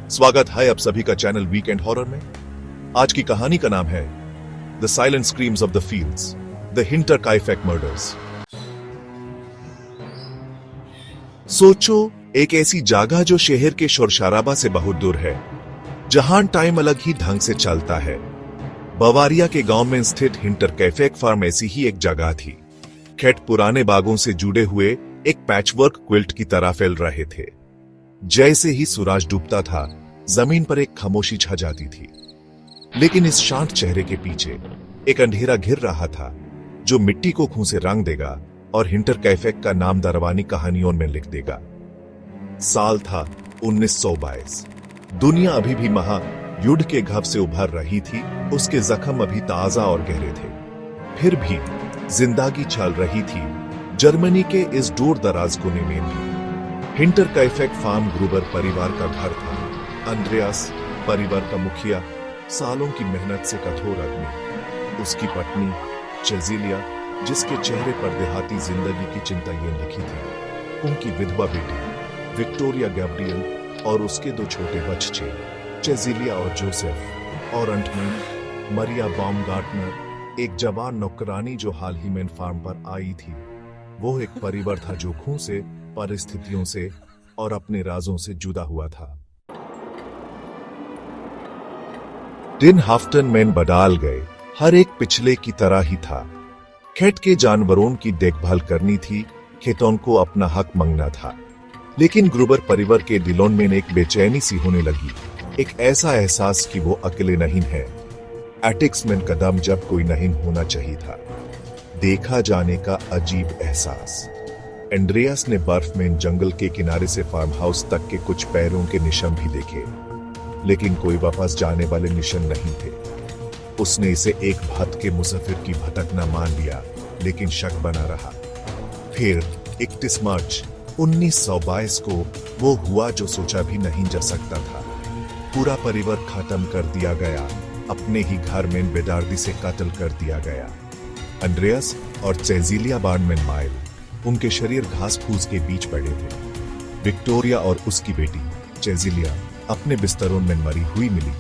स्वागत है आप सभी का चैनल वीकेंड हॉरर में। आज की कहानी का नाम है the silent screams of the fields, the Hinterkaifeck murders. सोचो, एक ऐसी जगह जो शहर के शोर शराबा से बहुत दूर है, जहां टाइम अलग ही ढंग से चलता है। बवारिया के गांव में स्थित हिंटरकाइफेक फार्म ऐसी ही एक जगह थी। खेत पुराने बागों से जुड़े हुए एक पैचवर्क क्विल्ट की तरह फैल रहे थे। जैसे ही सूरज डूबता था, जमीन पर एक खामोशी छा जाती थी। लेकिन इस शांत चेहरे के पीछे एक अंधेरा घिर रहा था, जो मिट्टी को खून से रंग देगा और हिंटरकाइफेक का नाम दरवानी कहानियों में लिख देगा। साल था 1922। दुनिया अभी भी महायुद्ध के घाव से उभर रही थी। उसके जख्म अभी ताजा और गहरे थे। फिर भी जिंदगी चल रही थी जर्मनी के इस दूर दराज कोने में भी। हिंटरकाइफेक फार्म ग्रुबर परिवार का घर था। अंद्रेयास परिवार का मुखिया, सालों की मेहनत से कठोर आदमी, उसकी पत्नी चेजिलिया, जिसके चेहरे पर देहाती जिंदगी की चिंता ये लिखी थी, उनकी विधवा बेटी विक्टोरिया गैब्रियल और उसके दो छोटे बच्चे चेजिलिया और जोसेफ, और अंत में मरिया बाउमगार्टनर, एक जवान नौकरानी जो हाल ही में फार्म पर आई थी। वो एक परिवार था जो खून से, परिस्थितियों से और अपने राजों से जुदा हुआ था। दिन हफ्तन में बदल गए। हर एक पिछले की तरह ही था। खेत के जानवरों की देखभाल करनी थी, खेतों को अपना हक मांगना था। लेकिन ग्रुबर परिवार के दिलों में एक बेचैनी सी होने लगी, एक ऐसा एहसास कि वो अकेले नहीं है। एटिक्स में कदम जब कोई नहीं होना चाहिए था, देखा जाने का अजीब एहसास। एंड्रियास ने बर्फ में जंगल के किनारे से फार्म हाउस तक के कुछ पैरों के निशान भी देखे, लेकिन कोई वापस जाने वाले निशान नहीं थे। उसने इसे एक भटके मुसाफिर की भटकना मान लिया, लेकिन शक बना रहा। फिर 31 मार्च 1922 को वो हुआ जो सोचा भी नहीं जा सकता था। पूरा परिवार खत्म कर दिया गया, अपने ही घर में बेदर्दी से कत्ल कर दिया गया। अंद्रेयास और चेजिलिया बार्न में माइल, उनके शरीर घास फूस के बीच पड़े थे। विक्टोरिया और उसकी बेटी चेजिलिया अपने बिस्तरों में मरी हुई मिली।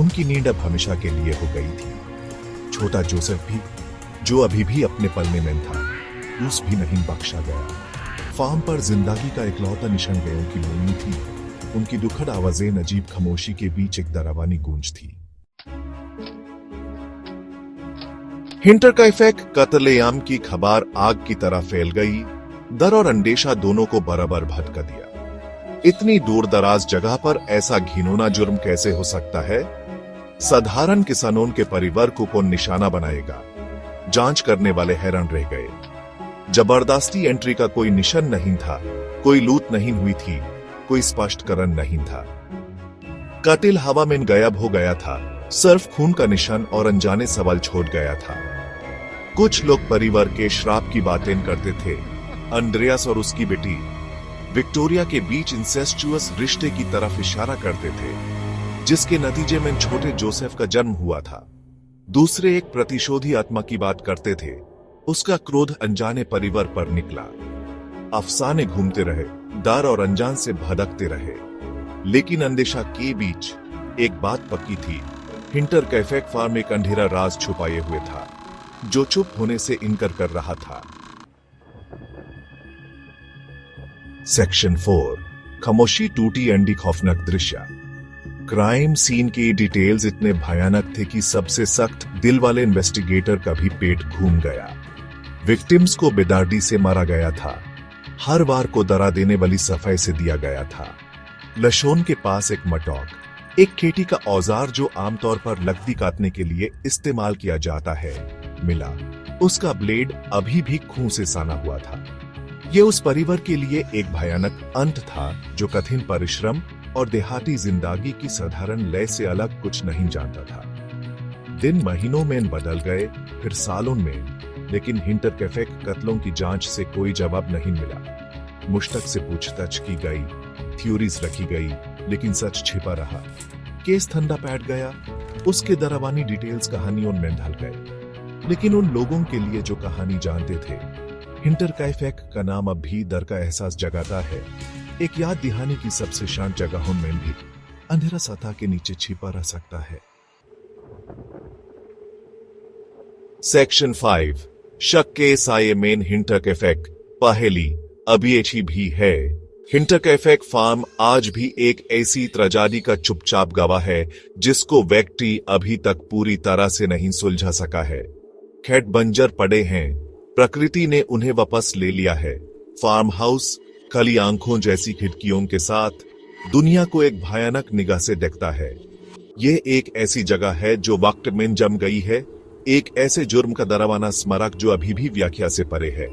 उनकी नींद अब हमेशा के लिए हो गई थी। छोटा जोसेफ भी, जो अभी भी अपने पलने में था, उस भी नहीं बख्शा गया। फार्म पर जिंदगी का इकलौता निशान गयों की बोलनी थी। उनकी दुखद आवाजें अजीब खामोशी के बीच एक डरावनी गूंज थी। हिंटरकाइफेक कत्लेआम की खबर आग की तरह फैल गई। डर और अंदेशा दोनों को बराबर भटका दिया। इतनी दूर दराज जगह पर ऐसा घिनौना जुर्म कैसे हो सकता है? साधारण किसानों के परिवार को कौन निशाना बनाएगा? जांच करने वाले हैरान रह गए। जबरदस्ती एंट्री का कोई निशान नहीं था, कोई लूट नहीं हुई थी, कोई स्पष्टीकरण नहीं था। कातिल हवा में गायब हो गया था, सिर्फ खून का निशान और अनजाने सवाल छोड़ गया था। कुछ लोग परिवार के श्राप की बातें करते थे। अंद्रेयास और उसकी बेटी विक्टोरिया के बीच इंसेस्चुअस रिश्ते की तरफ इशारा करते थे, जिसके नतीजे में छोटे जोसेफ का जन्म हुआ था। दूसरे एक प्रतिशोधी आत्मा की बात करते थे, उसका क्रोध अनजाने परिवार पर निकला। अफसाने घूमते रहे, डर और अनजान से भटकते रहे। लेकिन अंदेशा के बीच एक बात पक्की थी, हिंटरकाइफेक फार्म एक अंधेरा राज छुपाए हुए था, जो चुप होने से इनकार कर रहा था। सेक्शन 4, खामोशी टूटी एंडी खौफनाक दृश्य। क्राइम सीन की डिटेल्स इतने भयानक थे कि सबसे सख्त दिल वाले इन्वेस्टिगेटर का भी पेट घूम गया। विक्टिम्स को बेदर्दी से मारा गया था। हर बार को डरा देने वाली सफाई से दिया गया था। लशोन के पास एक मटॉक, एक खेती का औजार जो आमतौर पर लकड़ी काटने के लिए इस्तेमाल किया जाता है, मिला। उसका ब्लेड अभी भी खून से साना हुआ था। यह उस परिवार के लिए एक भयानक अंत था, जो कठिन परिश्रम और देहाती जिंदगी की साधारण लय से अलग कुछ नहीं जानता था। दिन महीनों में बदल गए, फिर सालों में, लेकिन हिंटरकाइफेक कत्लों की जांच से कोई जवाब नहीं मिला। मुश्तक से पूछताछ की गई, थ्योरीज रखी गई, लेकिन सच छिपा रहा। केस ठंडा बैठ गया। उसके डरावनी डिटेल्स कहानियों में ढल गए। लेकिन उन लोगों के लिए जो कहानी जानते थे, हिंटरकाइफेक का नाम अब भी डर का एहसास जगाता है। एक याद दिहाने की सबसे शांत जगहों में भी अंधेरा सतह के नीचे छिपा रह सकता है। सेक्शन 5 शक के साये मेन हिंटरकैफेक पहेली अभिएची भी है। हिंटरकैफेक फार्म आज भी एक ऐसी ट्रेजेडी का चुपचाप गवाह है जिसको व्यक्ति अभी तक पूरी तरह से नहीं सुलझा सका है। खेत बंजर पड़े हैं, प्रकृति ने उन्हें वापस ले लिया है। फार्म हाउस खली आंखों जैसी खिड़कियों के साथ दुनिया को एक भयानक निगाह से देखता है। ये एक ऐसी जगह है जो वक्त में जम गई है, एक ऐसे जुर्म का डरावना स्मारक जो अभी भी व्याख्या से परे है।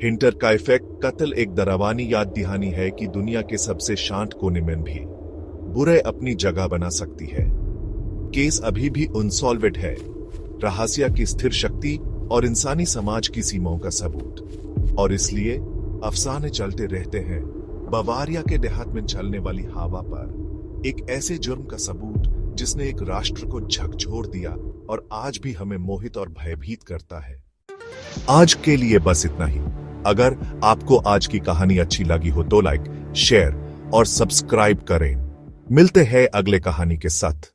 हिंटरकैफेक कत्ल एक डरावनी याद दहानी है कि दुनिया के सबसे शांत कोने में भी बुराई अपनी जगह बना सकती है। केस अभी भी अनसॉल्वेड है, रहस्य की स्थिर शक्ति और इंसानी समाज की सीमाओं का सबूत, और इसलिए अफसाने चलते रहते हैं। बवारिया के देहात में चलने वाली हवा पर एक ऐसे जुर्म का सबूत जिसने एक राष्ट्र को झकझोर दिया और आज भी हमें मोहित और भयभीत करता है। आज के लिए बस इतना ही। अगर आपको आज की कहानी अच्छी लगी हो तो लाइक, शेयर और सब्सक्राइब करें। मिलते हैं अगले कहानी के साथ।